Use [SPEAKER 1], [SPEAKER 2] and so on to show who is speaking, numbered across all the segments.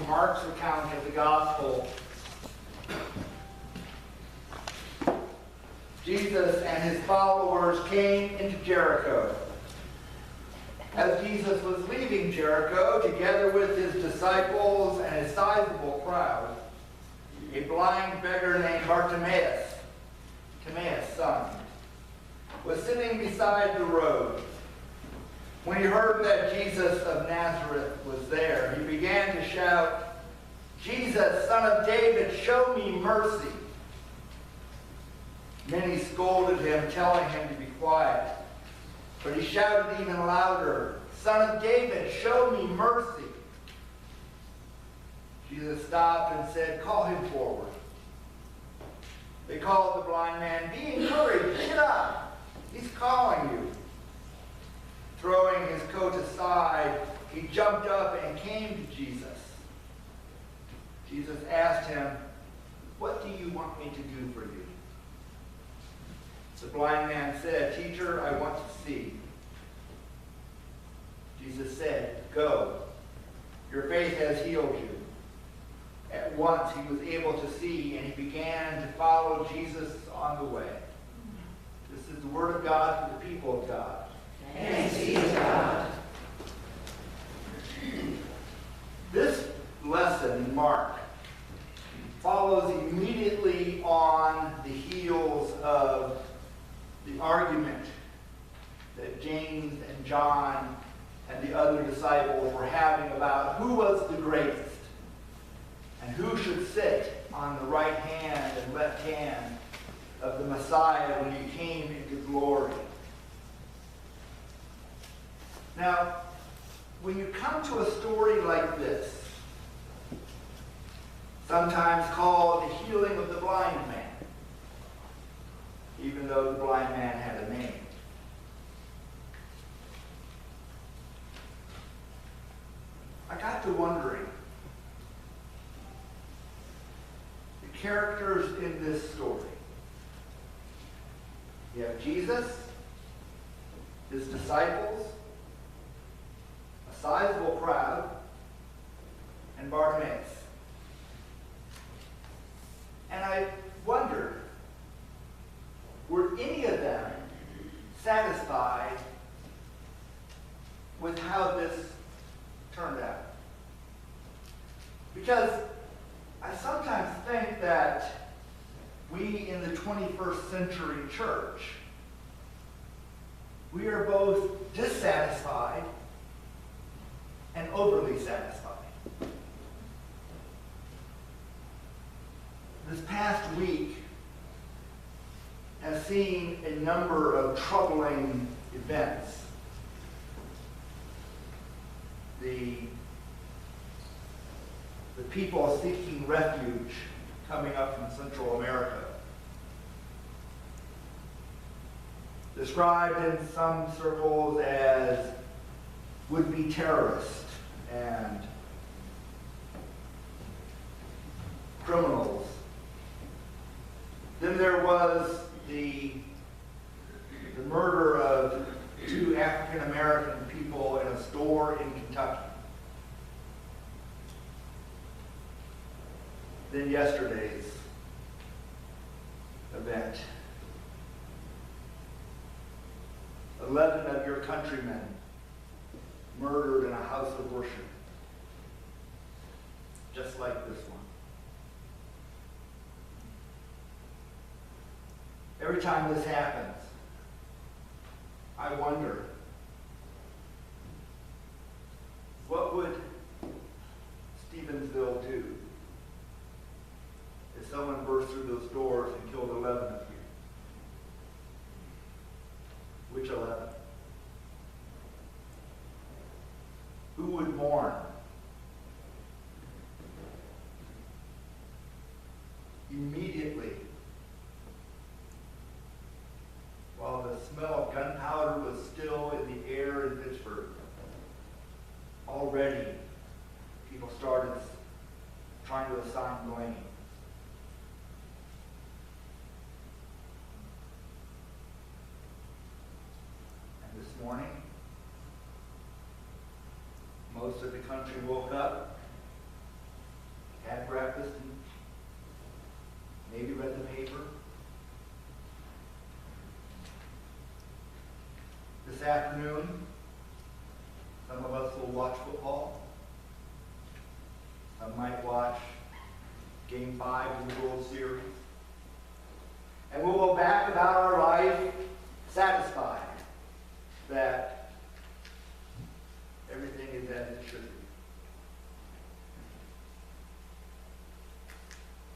[SPEAKER 1] Mark's account of the gospel, Jesus and his followers came into Jericho. As Jesus was leaving Jericho, together with his disciples and a sizable crowd, a blind beggar named Bartimaeus, Timaeus' son, was sitting beside the road. When he heard that Jesus of Nazareth was there, he began to shout, "Jesus, Son of David, show me mercy." Many scolded him, telling him to be quiet. But he shouted even louder, "Son of David, show me mercy." Jesus stopped and said, "Call him forward." They called the blind man, "Be encouraged, get up. He's calling you." Throwing his coat aside, he jumped up and came to Jesus. Jesus asked him, "What do you want me to do for you?" The blind man said, "Teacher, I want to see." Jesus said, "Go. Your faith has healed you." At once he was able to see, and he began to follow Jesus on the way. This is the word of God for the people of God.
[SPEAKER 2] Thanks be to God.
[SPEAKER 1] This lesson in Mark follows immediately on the heels of the argument that James and John and the other disciples were having about who was the greatest and who should sit on the right hand and left hand of the Messiah when he came into glory. Now, when you come to a story like this, sometimes called the healing of the blind man, even though the blind man had a name, I got to wondering, the characters in this story. You have Jesus, his disciples, a sizable crowd, and Bartimaeus. And I wondered, were any of them satisfied with how this turned out? Because I sometimes think that we in the 21st century church, we are both dissatisfied and overly satisfied. This past week has seen a number of troubling events. The people seeking refuge coming up from Central America, described in some circles as would-be terrorists and criminals. Then there was the murder of 2 African American people in a store in Kentucky. Then yesterday's event. 11 of your countrymen murdered in a house of worship. Just like this one. Every time this happens, I wonder, what would Stevensville do if someone burst through those doors and killed 11 of you? Which 11? Who would mourn? Immediately, while the smell of gunpowder was still in the air in Pittsburgh, already people started trying to assign blame. And this morning, most of the country woke up afternoon, some of us will watch football. Some might watch Game 5 of the World Series. And we'll go back about our life satisfied that everything is as it should be.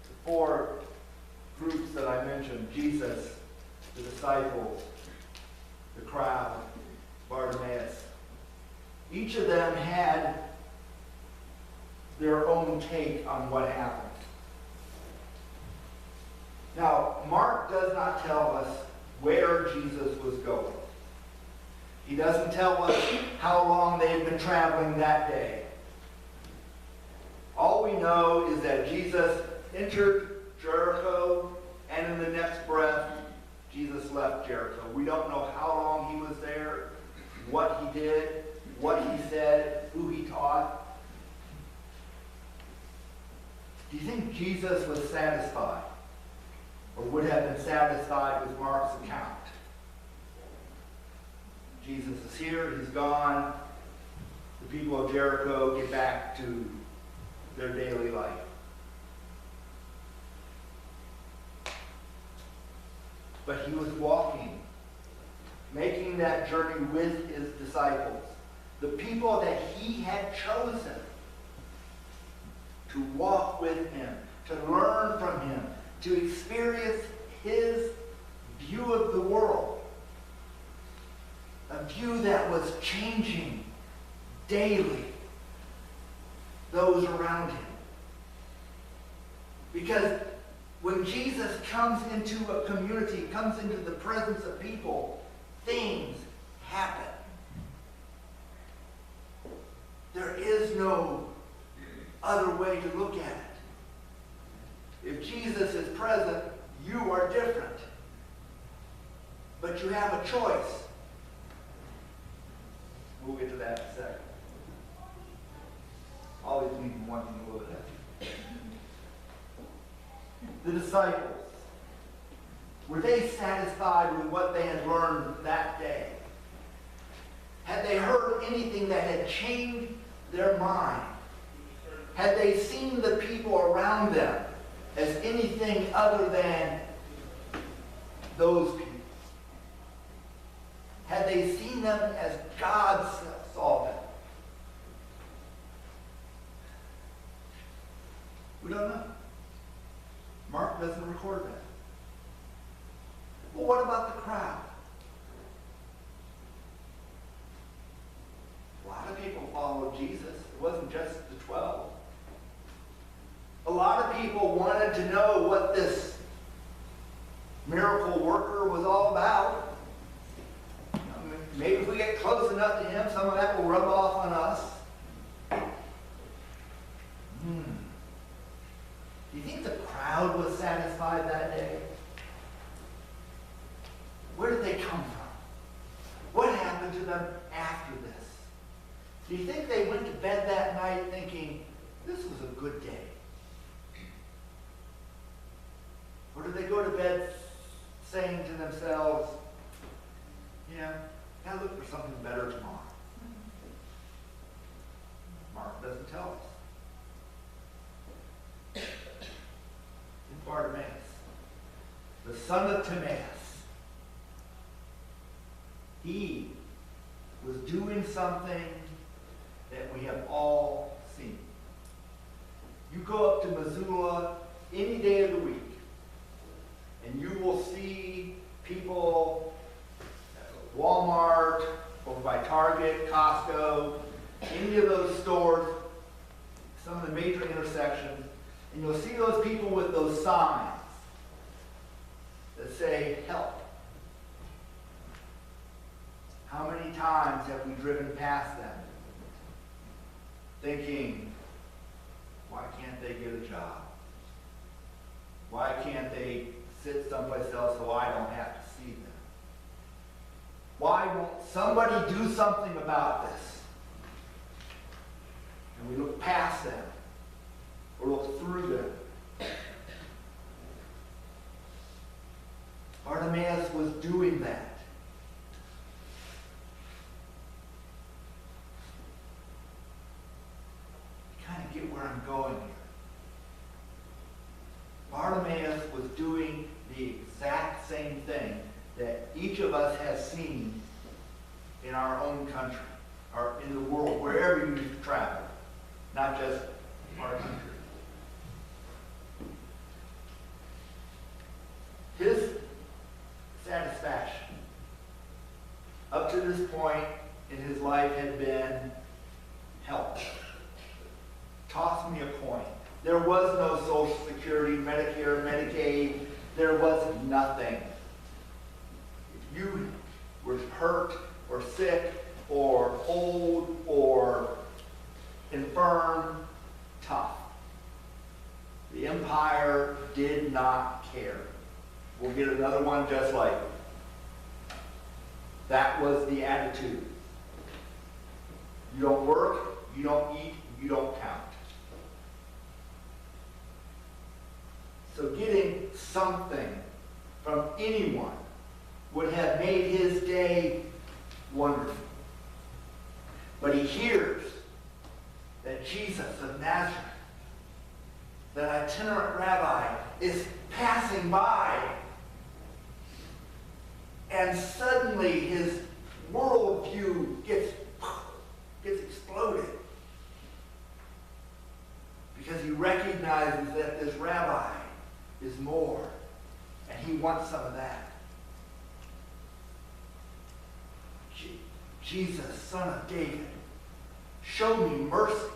[SPEAKER 1] The four groups that I mentioned, Jesus, the disciples, the crowd, Bartimaeus, each of them had their own take on what happened. Now, Mark does not tell us where Jesus was going. He doesn't tell us how long they had been traveling that day. All we know is that Jesus entered Jericho, and in the next breath, Jesus left Jericho. We don't know how long he was there, what he did, what he said, who he taught. Do you think Jesus was satisfied, or would have been satisfied with Mark's account? Jesus is here, he's gone. The people of Jericho get back to their daily life. But he was walking, making that journey with his disciples, the people that he had chosen to walk with him, to learn from him, to experience his view of the world. A view that was changing daily those around him. Because when Jesus comes into a community, comes into the presence of people, things happen. There is no other way to look at it. If Jesus is present, you are different. But you have a choice. We'll get to that in a second. Always leave one thing a little bit. The disciples, were they satisfied with what they had learned that day? Had they heard anything that had changed their mind? Had they seen the people around them as anything other than those people? Had they seen them as God saw them? We don't know. Mark doesn't record that. Well, what about the crowd? A lot of people followed Jesus. It wasn't just the 12. A lot of people wanted to know what this miracle worker was all about. Maybe if we get close enough to him, some of that will rub off on us. Do you think the crowd was satisfied that day? Where did they come from? What happened to them after this? Do you think they went to bed that night thinking, this was a good day? Or did they go to bed saying to themselves, gotta look for something better tomorrow? Mark doesn't tell us. Bartimaeus, the son of Timaeus, he was doing something that we have all seen. You go up to Missoula any day of the week, and you will see people at Walmart, over by Target, Costco, any of those stores, some of the major intersections, and you'll see those people with those signs that say, help. How many times have we driven past them thinking, why can't they get a job? Why can't they sit someplace else so I don't have to see them? Why won't somebody do something about this? And we look past them. Or look through them. Bartimaeus was doing that. get where I'm going here. Bartimaeus was doing the exact same thing that each of us has seen in our own country, or in the world, wherever you travel, not just our country. His satisfaction up to this point in his life had been help. Toss me a coin. There was no Social Security, Medicare, Medicaid. There was nothing. If you were hurt or sick or old or infirm, tough. The empire did not care. We'll get another one just like it. That was the attitude. You don't work, you don't eat, you don't count. So getting something from anyone would have made his day wonderful. But he hears that Jesus of Nazareth, that itinerant rabbi, is passing by. And suddenly his worldview gets exploded. Because he recognizes that this rabbi is more. And he wants some of that. Jesus, Son of David, show me mercy.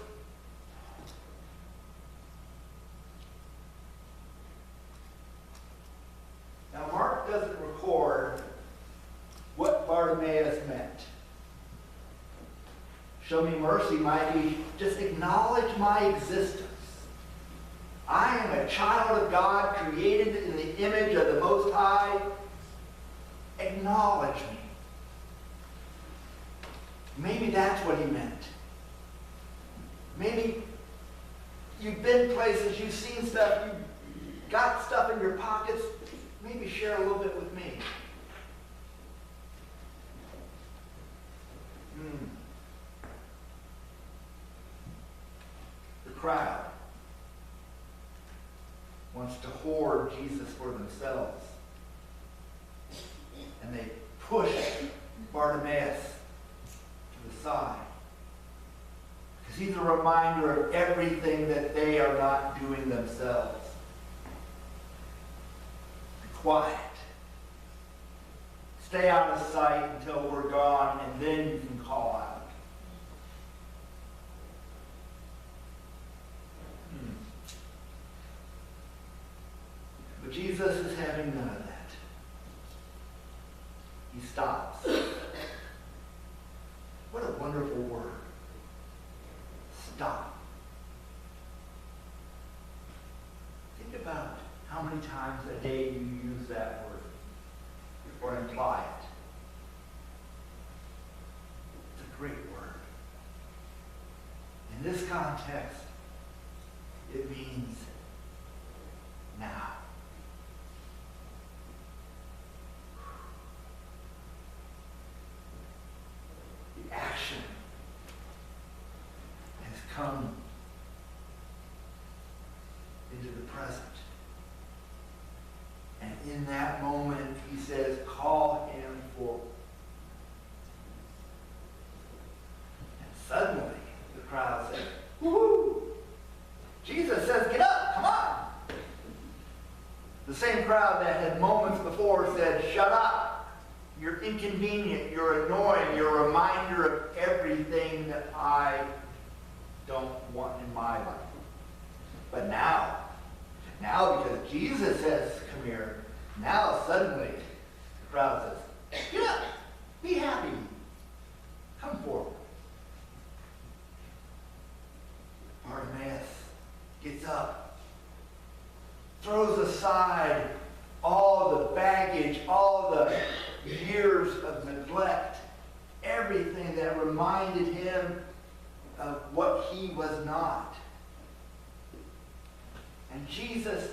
[SPEAKER 1] Now, Mark doesn't record what Bartimaeus meant. Show me mercy might be just acknowledge my existence. I am a child of God, created in the image of the Most High. Acknowledge me. Maybe that's what he meant. Maybe you've been places, you've seen stuff, you've got stuff in your pockets. Maybe share a little bit with me. The crowd wants to hoard Jesus for themselves. And they push Bartimaeus to the side. Because he's a reminder of everything that they are not doing themselves. Be quiet. Stay out of sight until we're gone, and then you can call out. But Jesus is having none of that. He stops. What a wonderful word. Stop. Think about how many times a day you use that word or imply it. It's a great word. In this context, it means now. The action has come into the present. And in that moment, he says, call him forward. And suddenly, the crowd says, woohoo! Jesus says, get up, come on! The same crowd that had moments before said, shut up! You're inconvenient, you're annoying, you're a reminder of everything that I don't want in my life. But now because Jesus says, come here, now suddenly the crowd says, get up, be happy, come forward. Bartimaeus gets up, throws aside all the baggage, all the years of neglect, everything that reminded him of what he was not. And Jesus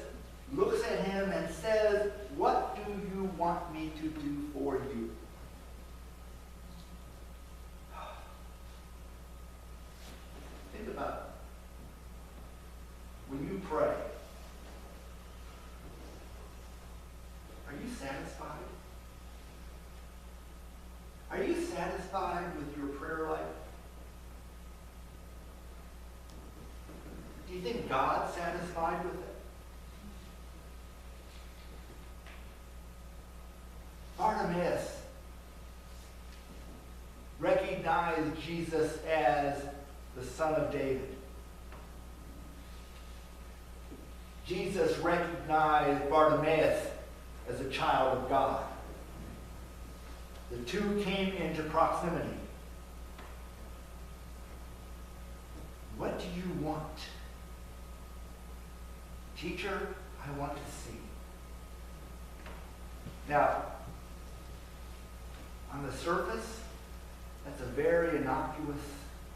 [SPEAKER 1] looks at him and says, what do you want me to do for you? Think about satisfied with your prayer life? Do you think God's satisfied with it? Bartimaeus recognized Jesus as the Son of David. Jesus recognized Bartimaeus as a child of God. The two came into proximity. What do you want? Teacher, I want to see. Now, on the surface, that's a very innocuous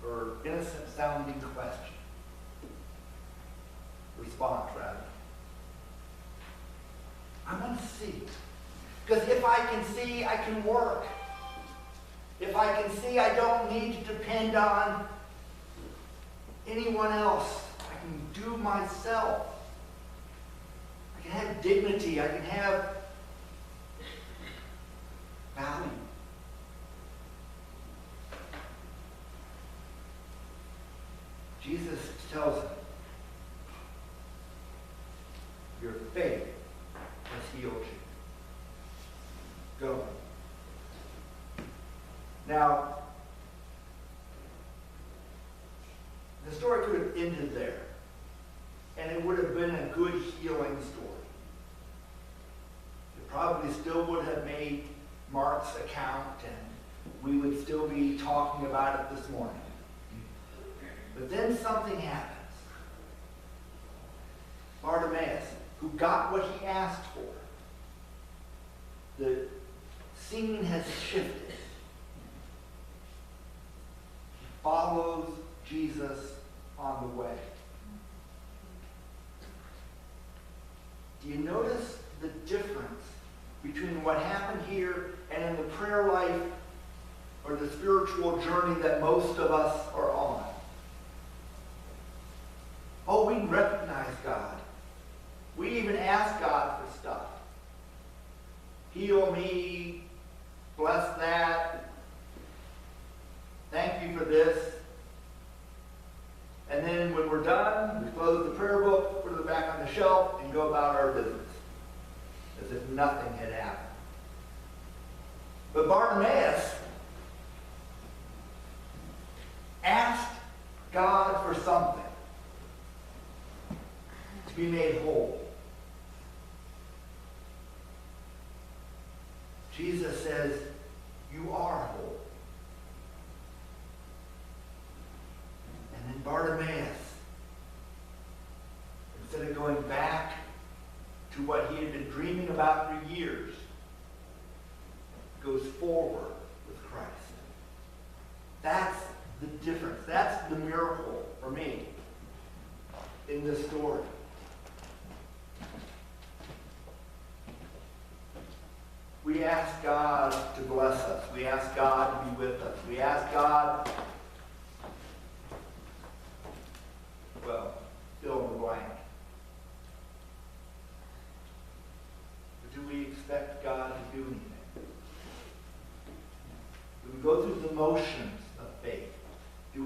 [SPEAKER 1] or innocent sounding question. Response, rather. I want to see. Because if I can see, I can work. If I can see, I don't need to depend on anyone else. I can do myself. I can have dignity. I can have value. Jesus tells him, your faith has healed you. Go. Now, the story could have ended there, and it would have been a good healing story. It probably still would have made Mark's account, and we would still be talking about it this morning. But then something happens. Bartimaeus, who got what he asked for, the scene has shifted. He follows Jesus on the way. Do you notice the difference between what happened here and in the prayer life or the spiritual journey that most of us are on? Oh, we recognize God. We even ask God for stuff. Heal me, bless that, thank you for this. And then when we're done, we close the prayer book, put it back on the shelf, and go about our business as if nothing had happened. But Bartimaeus asked God for something to be made whole. Jesus says, you are whole. And then Bartimaeus, instead of going back to what he had been dreaming about for years, goes forward with Christ. That's the difference. That's the miracle for me in this story. We ask God to bless us. We ask God to be with us. We ask God, well, fill in the blank. But do we expect God to do anything? Do we go through the motions of faith? Are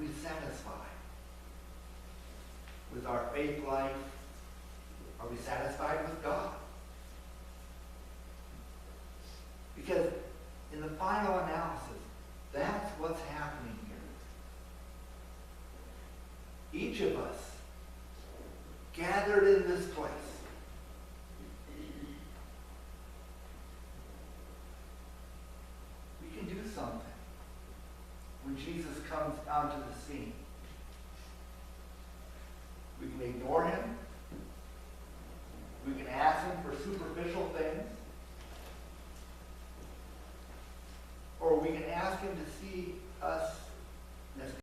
[SPEAKER 1] we satisfied with our faith life? Are we satisfied with God? Because in the final analysis, that's what's happening here. Each of us gathered in this place we can do something when Jesus comes onto the scene. We can ignore him. We can ask him for superficial things.